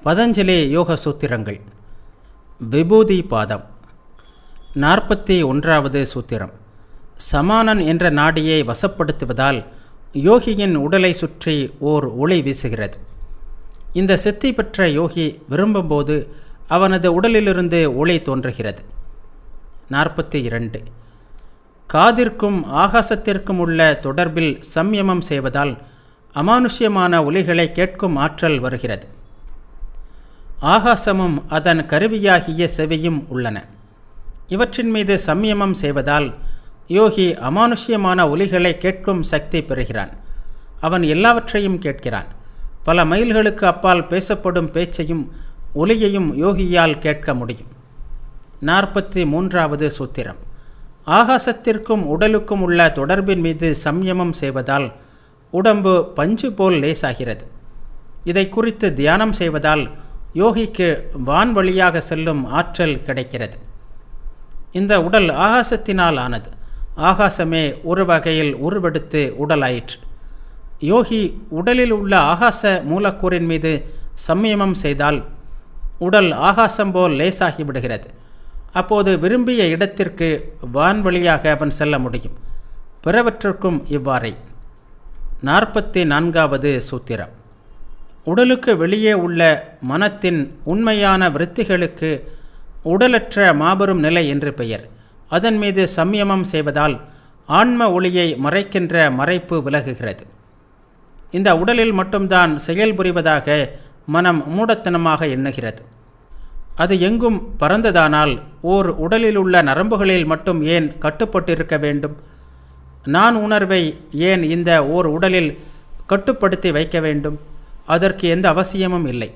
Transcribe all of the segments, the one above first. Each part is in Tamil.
பதஞ்சலி யோக சூத்திரங்கள். விபூதி பாதம். 41வது சூத்திரம். சமானன் என்ற நாடியை வசப்படுத்துவதால் யோகியின் உடலை சுற்றி ஓர் ஒளி வீசுகிறது. இந்த சித்தி பெற்ற யோகி விரும்பும்போது அவனது உடலிலிருந்து ஒளி தோன்றுகிறது. 42. காதிற்கும் ஆகாசத்திற்கும் உள்ள தொடர்பில் சம்யமம் செய்வதால் அமானுஷ்யமான ஒலிகளை கேட்கும் ஆற்றல் வருகிறது. ஆகாசமும் அதன் கருவியாகிய செவியும் உள்ளன. இவற்றின் மீது சம்யமம் செய்வதால் யோகி அமானுஷ்யமான ஒலிகளை கேட்கும் சக்தி பெறுகிறான். அவன் எல்லாவற்றையும் கேட்கிறான். பல மைல்களுக்கு அப்பால் பேசப்படும் பேச்சையும் ஒலியையும் யோகியால் கேட்க முடியும். 43வது சூத்திரம். ஆகாசத்திற்கும் உடலுக்கும் உள்ள தொடர்பின் மீது சம்யமம் செய்வதால் உடம்பு பஞ்சு போல் லேசாகிறது. இதை குறித்து தியானம் செய்வதால் யோகிக்கு வான் வழியாக செல்லும் ஆற்றல் கிடைக்கிறது. இந்த உடல் ஆகாசத்தினால் ஆனது. ஆகாசமே ஒரு வகையில் உருவெடுத்து உடலாயிற்று. யோகி உடலில் உள்ள ஆகாச மூலக்கூறின் மீது சம்யமம் செய்தால் உடல் ஆகாசம் போல் லேசாகி விடுகிறது. அப்போது விரும்பிய இடத்திற்கு வான் வழியாக அவன் செல்ல முடியும். பிறவற்றிற்கும் இவ்வாறே. 44வது சூத்திரம். உடலுக்கு வெளியே உள்ள மனத்தின் உண்மையான விருத்திகளுக்கு உடலற்ற மாபெரும் நிலை என்று பெயர். அதன் மீது சம்யமம் செய்வதால் ஆன்ம ஒளியை மறைக்கின்ற மறைப்பு விலகுகிறது. இந்த உடலில் மட்டும்தான் செயல்புரிவதாக மனம் மூடத்தனமாக எண்ணுகிறது. அது எங்கும் பறந்ததானால் ஓர் உடலில் உள்ள நரம்புகளில் மட்டும் ஏன் கட்டுப்பட்டிருக்க வேண்டும்? நான் உணர்வை ஏன் இந்த ஓர் உடலில் கட்டுப்படுத்தி வைக்க வேண்டும்? அதற்கு எந்த அவசியமும் இல்லை.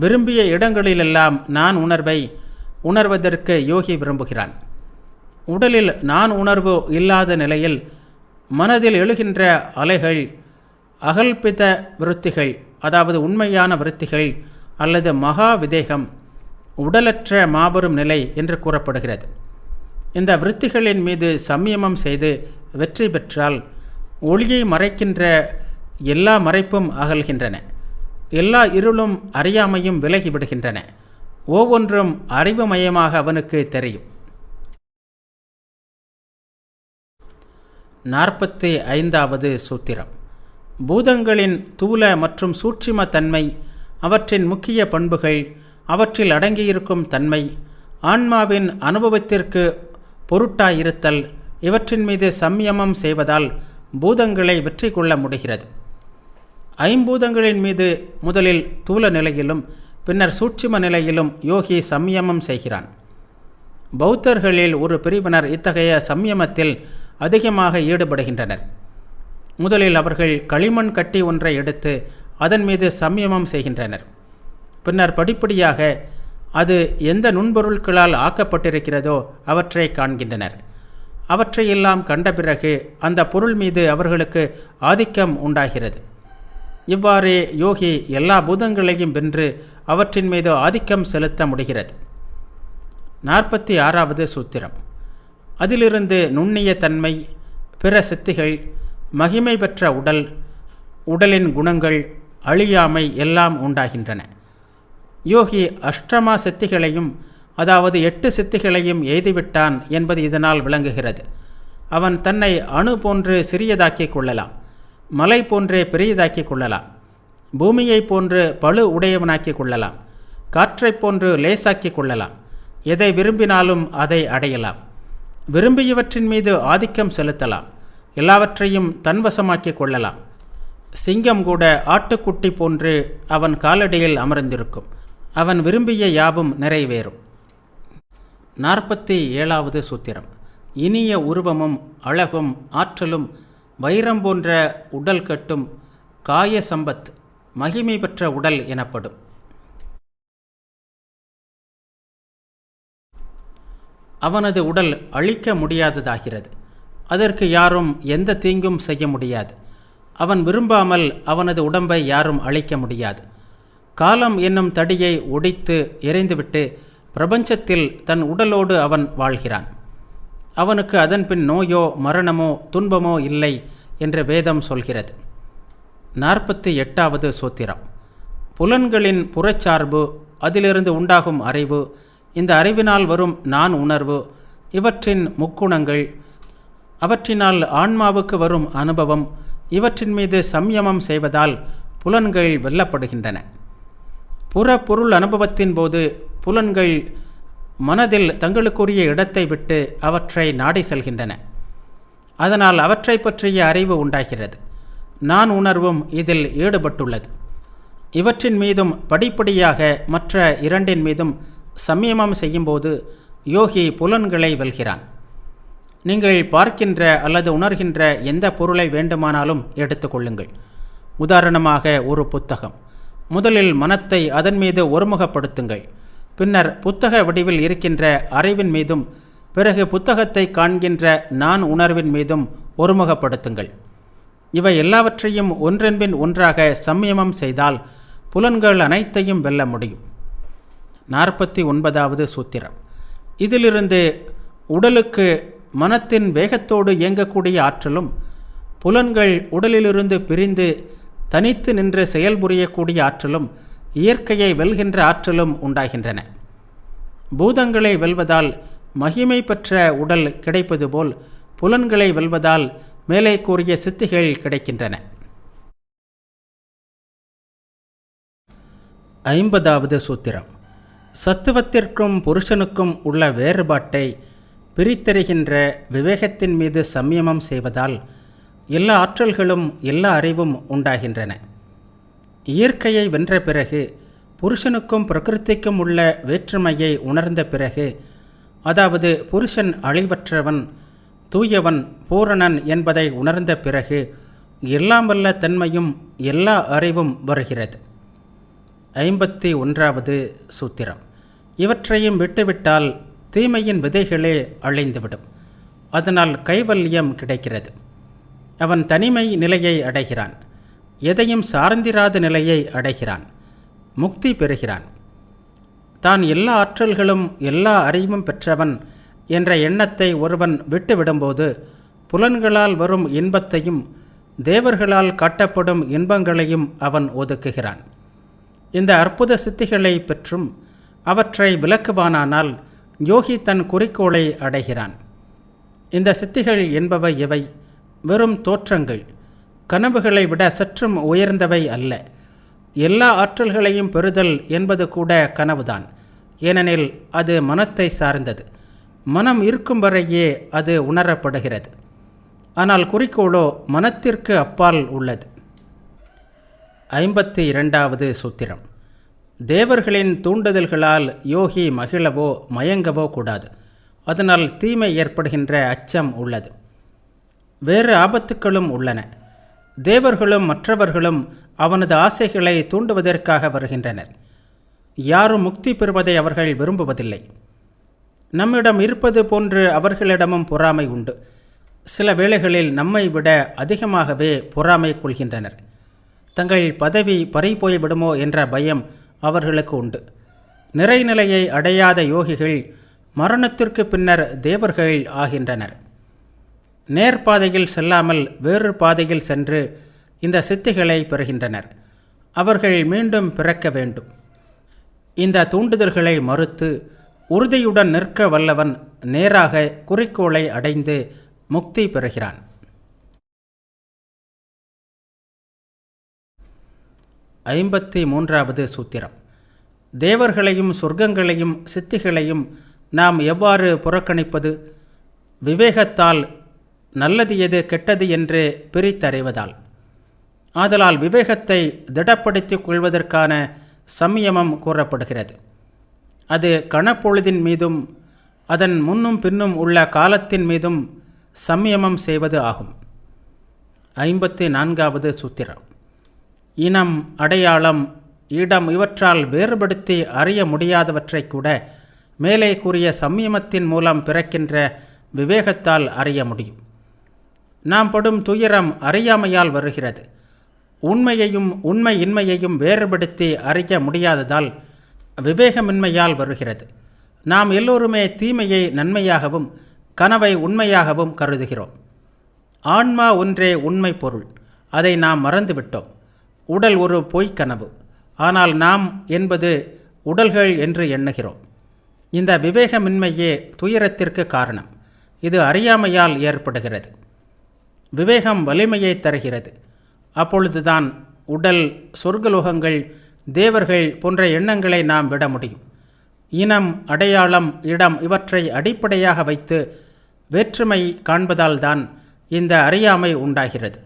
விரும்பிய இடங்களிலெல்லாம் நான் உணர்வை உணர்வதற்கு யோகி விரும்புகிறான். உடலில் நான் உணர்வு இல்லாத நிலையில் மனதில் எழுகின்ற அலைகள் அகல்பித விருத்திகள், அதாவது உண்மையான விருத்திகள் அல்லது மகா விதேகம், உடலற்ற மாபெரும் நிலை என்று கூறப்படுகிறது. இந்த விருத்திகளின் மீது சம்யமம் செய்து வெற்றி பெற்றால் ஒளியை மறைக்கின்ற எல்லா மறைப்பும் அகல்கின்றன. எல்லா இருளும் அறியாமையும் விலகிவிடுகின்றன. ஒவ்வொன்றும் அறிவுமயமாக அவனுக்கு தெரியும். 45வது சூத்திரம். பூதங்களின் தூல மற்றும் சூட்சும தன்மை, அவற்றின் முக்கிய பண்புகள், அவற்றில் அடங்கியிருக்கும் தன்மை, ஆன்மாவின் அனுபவத்திற்கு பொருட்டாயிருத்தல், இவற்றின் மீது சம்யமம் செய்வதால் பூதங்களை வெற்றி கொள்ள முடிகிறது. ஐம்பூதங்களின் மீது முதலில் தூல நிலையிலும் பின்னர் சூட்சும நிலையிலும் யோகி சம்யமம் செய்கிறான். பௌத்தர்களில் ஒரு பிரிவினர் இத்தகைய சம்யமத்தில் அதிகமாக ஈடுபடுகின்றனர். முதலில் அவர்கள் களிமண் கட்டி ஒன்றை எடுத்து அதன் மீது சம்யமம் செய்கின்றனர். பின்னர் படிப்படியாக அது எந்த நுண்பொருட்களால் ஆக்கப்பட்டிருக்கிறதோ அவற்றை காண்கின்றனர். அவற்றையெல்லாம் கண்ட பிறகு அந்த பொருள் மீது அவர்களுக்கு ஆதிக்கம் உண்டாகிறது. இவ்வாறே யோகி எல்லா பூதங்களையும் வென்று அவற்றின் மீது ஆதிக்கம் செலுத்த முடிகிறது. 46வது சூத்திரம். அதிலிருந்து நுண்ணிய தன்மை, பிற சித்திகள், மகிமை பெற்ற உடல், உடலின் குணங்கள், அழியாமை எல்லாம் உண்டாகின்றன. யோகி அஷ்டமா சித்திகளையும், அதாவது 8 சித்திகளையும் எய்துவிட்டான் என்பது இதனால் விளங்குகிறது. அவன் தன்னை அணு போன்று சிறியதாக்கிக் கொள்ளலாம், மலை போன்றே பெரியதாக்கிக் கொள்ளலாம், பூமியை போன்று பளு உடையவனாக்கிக் கொள்ளலாம், காற்றைப் போன்று லேசாக்கிக் கொள்ளலாம். எதை விரும்பினாலும் அதை அடையலாம். விரும்பியவற்றின் மீது ஆதிக்கம் செலுத்தலாம். எல்லாவற்றையும் தன்வசமாக்கிக் கொள்ளலாம். சிங்கம் கூட ஆட்டுக்குட்டி போன்று அவன் காலடியில் அமர்ந்திருக்கும். அவன் விரும்பிய யாவும் நிறைவேறும். 47வது சூத்திரம். இனிய உருவமும் அழகும் ஆற்றலும் வைரம் போன்ற உடல் கட்டும் காய சம்பத் மகிமை பெற்ற உடல் எனப்படும். அவனது உடல் அழிக்க முடியாததாகிறது. அதற்கு யாரும் எந்த தீங்கும் செய்ய முடியாது. அவன் விரும்பாமல் அவனது உடம்பை யாரும் அழிக்க முடியாது. காலம் என்னும் தடியை ஒடித்து எறிந்துவிட்டு பிரபஞ்சத்தில் தன் உடலோடு அவன் வாழ்கிறான். அவனுக்கு அதன் பின் நோயோ மரணமோ துன்பமோ இல்லை என்று வேதம் சொல்கிறது. 48வது சூத்திரம். புலன்களின் புறச்சார்பு, அதிலிருந்து உண்டாகும் அறிவு, இந்த அறிவினால் வரும் நான் உணர்வு, இவற்றின் முக்குணங்கள், அவற்றினால் ஆன்மாவுக்கு வரும் அனுபவம், இவற்றின் மீது சம்யமம் செய்வதால் புலன்கள் வெல்லப்படுகின்றன. புற பொருள் அனுபவத்தின் போது புலன்கள் மனதில் தங்களுக்குரிய இடத்தை விட்டு அவற்றை நாடி செல்கின்றன. அதனால் அவற்றை பற்றிய அறிவு உண்டாகிறது. நான் உணர்வும் இதில் ஈடுபட்டுள்ளது. இவற்றின் மீதும் படிப்படியாக மற்ற இரண்டின் மீதும் சம்யமம் செய்யும்போது யோகி புலன்களை வெல்கிறான். நீங்கள் பார்க்கின்ற அல்லது உணர்கின்ற எந்த பொருளை வேண்டுமானாலும் எடுத்துக்கொள்ளுங்கள். உதாரணமாக ஒரு புத்தகம். முதலில் மனத்தை அதன் மீது ஒருமுகப்படுத்துங்கள். பின்னர் புத்தக வடிவில் இருக்கின்ற அறிவின் மீதும், பிறகு புத்தகத்தை காண்கின்ற நான் உணர்வின் மீதும் ஒருமுகப்படுத்துங்கள். இவை எல்லாவற்றையும் ஒன்றன்பின் ஒன்றாக சம்யமம் செய்தால் புலன்கள் அனைத்தையும் வெல்ல முடியும். 49வது சூத்திரம். இதிலிருந்து உடலுக்கு மனத்தின் வேகத்தோடு இயங்கக்கூடிய ஆற்றலும், புலன்கள் உடலிலிருந்து பிரிந்து தனித்து நின்று செயல்புரியக்கூடிய ஆற்றலும், இயற்கையை வெல்கின்ற ஆற்றலும் உண்டாகின்றன. பூதங்களை வெல்வதால் மகிமை பெற்ற உடல் கிடைப்பது போல் புலன்களை வெல்வதால் மேலே கூறிய சித்திகள் கிடைக்கின்றன. 50வது சூத்திரம். சத்துவத்திற்கும் புருஷனுக்கும் உள்ள வேறுபாட்டை பிரித்தறிகின்ற விவேகத்தின் மீது சம்யமம் செய்வதால் எல்லா ஆற்றல்களும் எல்லா அறிவும் உண்டாகின்றன. இயற்கையை வென்ற பிறகு, புருஷனுக்கும் பிரகிருதிக்கும் உள்ள வேற்றுமையை உணர்ந்த பிறகு, அதாவது புருஷன் அழிவற்றவன், தூயவன், பூரணன் என்பதை உணர்ந்த பிறகு எல்லாம் வல்ல தன்மையும் எல்லா அறிவும் வருகிறது. 51வது சூத்திரம். இவற்றையும் விட்டுவிட்டால் தீமையின் விதைகளே அழிந்துவிடும். அதனால் கைவல்யம் கிடைக்கிறது. அவன் தனிமை நிலையை அடைகிறான். எதையும் சார்ந்திராத நிலையை அடைகிறான். முக்தி பெறுகிறான். தான் எல்லா ஆற்றல்களும் எல்லா அறிவும் பெற்றவன் என்ற எண்ணத்தை ஒருவன் விட்டுவிடும்போது புலன்களால் வரும் இன்பத்தையும் தேவர்களால் காட்டப்படும் இன்பங்களையும் அவன் ஒதுக்குகிறான். இந்த அற்புத சித்திகளை பெற்றும் அவற்றை விலக்குவானானால் யோகி தன் குறிக்கோளை அடைகிறான். இந்த சித்திகள் என்பவை எவை? வெறும் தோற்றங்கள், கனவுகளை விட சற்றும் உயர்ந்தவை அல்ல. எல்லா ஆற்றல்களையும் பெறுதல் என்பது கூட கனவுதான். ஏனெனில் அது மனத்தை சார்ந்தது. மனம் இருக்கும் வரையே அது உணரப்படுகிறது. ஆனால் குறிக்கோளோ மனத்திற்கு அப்பால் உள்ளது. 52வது சூத்திரம். தேவர்களின் தூண்டுதல்களால் யோகி மகிழவோ மயங்கவோ கூடாது. அதனால் தீமை ஏற்படுகின்ற அச்சம் உள்ளது. வேறு ஆபத்துக்களும் உள்ளன. தேவர்களும் மற்றவர்களும் அவனது ஆசைகளை தூண்டுவதற்காக வருகின்றனர். யாரும் முக்தி பெறுவதை அவர்கள் விரும்புவதில்லை. நம்மிடம் இருப்பது போன்று அவர்களிடமும் பொறாமை உண்டு. சில வேளைகளில் நம்மை விட அதிகமாகவே பொறாமை கொள்கின்றனர். தங்கள் பதவி பறிபோய்விடுமோ என்ற பயம் அவர்களுக்கு உண்டு. நிறைநிலையை அடையாத யோகிகள் மரணத்திற்கு பின்னர் தேவர்கள் ஆகின்றனர். நேர்பாதையில் செல்லாமல் வேறு பாதையில் சென்று இந்த சித்திகளை பெறுகின்றனர். அவர்கள் மீண்டும் பிறக்க வேண்டும். இந்த தூண்டுதல்களை மறுத்து உறுதியுடன் நிற்க வல்லவன் நேராக குறிக்கோளை அடைந்து முக்தி பெறுகிறான். 53வது சூத்திரம். தேவர்களையும் சொர்க்கங்களையும் சித்திகளையும் நாம் எவ்வாறு புறக்கணிப்பது? விவேகத்தால் நல்லது எது கெட்டது என்று பிரித்தறிவதால். ஆதலால் விவேகத்தை திடப்படுத்திக் கொள்வதற்கான சம்யமம் கூறப்படுகிறது. அது கணப்பொழுதின் மீதும் அதன் முன்னும் பின்னும் உள்ள காலத்தின் மீதும் சம்யமம் செய்வது ஆகும். 54வது சூத்திரம். இனம், அடையாளம், இடம் இவற்றால் வேறுபடுத்தி அறிய முடியாதவற்றை கூட மேலே கூறிய சம்யமத்தின் மூலம் பிறக்கின்ற விவேகத்தால் அறிய முடியும். நாம் படும் துயரம் அறியாமையால் வருகிறது. உண்மையையும் உண்மையின்மையையும் வேறுபடுத்தி அறிய முடியாததால் விவேகமின்மையால் வருகிறது. நாம் எல்லோருமே தீமையை நன்மையாகவும் கனவை உண்மையாகவும் கருதுகிறோம். ஆன்மா ஒன்றே உண்மை பொருள். அதை நாம் மறந்துவிட்டோம். உடல் ஒரு பொய்க்கனவு. ஆனால் நாம் என்பது உடல்கள் என்று எண்ணுகிறோம். இந்த விவேகமின்மையே துயரத்திற்கு காரணம். இது அறியாமையால் ஏற்படுகிறது. விவேகம் வலிமையை தருகிறது. அப்பொழுதுதான் உடல், சொர்க்கலோகங்கள், தேவர்கள் போன்ற எண்ணங்களை நாம் விட முடியும். இனம், அடையாளம், இடம் இவற்றை அடிப்படையாக வைத்து வேற்றுமை காண்பதால்தான் இந்த அறியாமை உண்டாகிறது.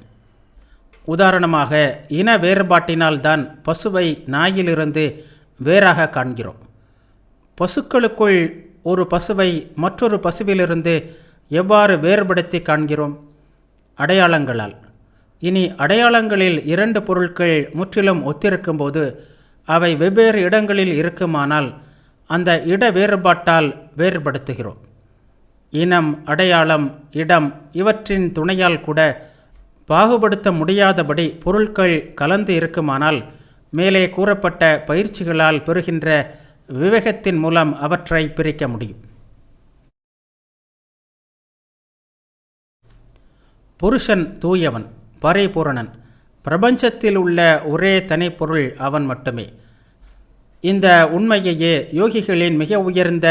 உதாரணமாக, இன வேறுபாட்டினால்தான் பசுவை நாயிலிருந்து வேறாக காண்கிறோம். பசுக்களுக்குள் ஒரு பசுவை மற்றொரு பசுவிலிருந்து எவ்வாறு வேறுபடுத்தி காண்கிறோம்? அடையாளங்களால். இனி அடையாளங்களில் இரண்டு பொருட்கள் முற்றிலும் ஒத்திருக்கும்போது அவை வெவ்வேறு இடங்களில் இருக்குமானால் அந்த இட வேறுபாட்டால் வேறுபடுத்துகிறோம். இனம், அடையாளம், இடம் இவற்றின் துணையால் கூட பாகுபடுத்த முடியாதபடி பொருட்கள் கலந்து இருக்குமானால் மேலே கூறப்பட்ட பயிற்சிகளால் பெறுகின்ற விவேகத்தின் மூலம் அவற்றை பிரிக்க முடியும். புருஷன் தூயவன், பரிபூரணன். பிரபஞ்சத்தில் உள்ள ஒரே தனிப்பொருள் அவன் மட்டுமே. இந்த உண்மையையே யோகிகளின் மிக உயர்ந்த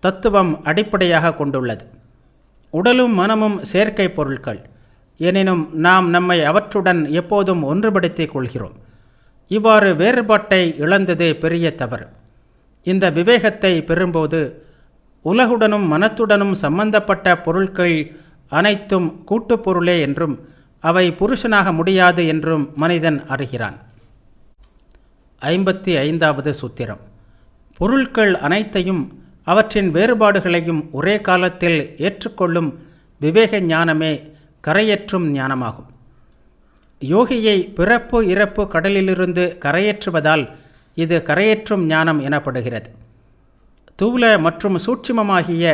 தத்துவம் அடிப்படையாக கொண்டுள்ளது. உடலும் மனமும் செயற்கை பொருட்கள். எனினும் நாம் நம்மை அவற்றுடன் எப்போதும் ஒன்றுபடுத்திக் கொள்கிறோம். இவ்வாறு வேறுபாட்டை இழந்தது பெரிய தவறு. இந்த விவேகத்தை பெறும்போது உலகுடனும் மனத்துடனும் சம்பந்தப்பட்ட பொருட்கள் அனைத்தும் கூட்டுப்பொருளே என்றும் அவை புருஷனாக முடியாது என்றும் மனிதன் அறிகிறான். 55வது சூத்திரம். பொருட்கள் அனைத்தையும் அவற்றின் வேறுபாடுகளையும் ஒரே காலத்தில் ஏற்றுக்கொள்ளும் விவேக ஞானமே கரையேற்றும் ஞானமாகும். யோகியை பிறப்பு இறப்பு கடலிலிருந்து கரையேற்றுவதால் இது கரையேற்றும் ஞானம் எனப்படுகிறது. தூல மற்றும் சூட்சுமமாகிய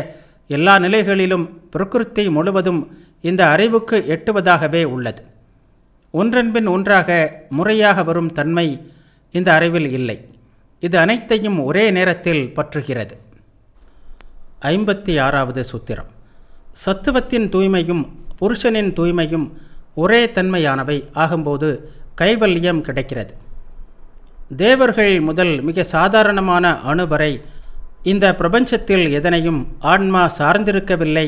எல்லா நிலைகளிலும் பிரகிருதி முழுவதும் இந்த அறிவுக்கு எட்டுவதாகவே உள்ளது. ஒன்றன்பின் ஒன்றாக முறையாக வரும் தன்மை இந்த அறிவில் இல்லை. இது அனைத்தையும் ஒரே நேரத்தில் பற்றுகிறது. 56வது சூத்திரம். சத்துவத்தின் தூய்மையும் புருஷனின் தூய்மையும் ஒரே தன்மையானவை ஆகும்போது கைவல்யம் கிடைக்கிறது. தேவர்கள் முதல் மிக சாதாரணமான அணு வரை இந்த பிரபஞ்சத்தில் எதனையும் ஆன்மா சார்ந்திருக்கவில்லை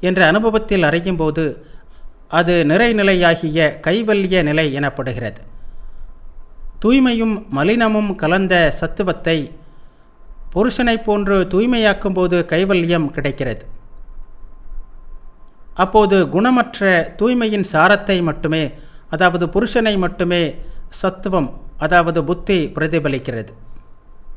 என்ற அனுபவத்தில் அறியும்போது அது நிறைநிலையாகிய கைவல்ய நிலை எனப்படுகிறது. தூய்மையும் மலினமும் கலந்த சத்துவத்தை புருஷனைப் போன்று தூய்மையாக்கும்போது கைவல்யம் கிடைக்கிறது. அப்போது குணமற்ற தூய்மையின் சாரத்தை மட்டுமே, அதாவது புருஷனை மட்டுமே சத்துவம், அதாவது புத்தி பிரதிபலிக்கிறது.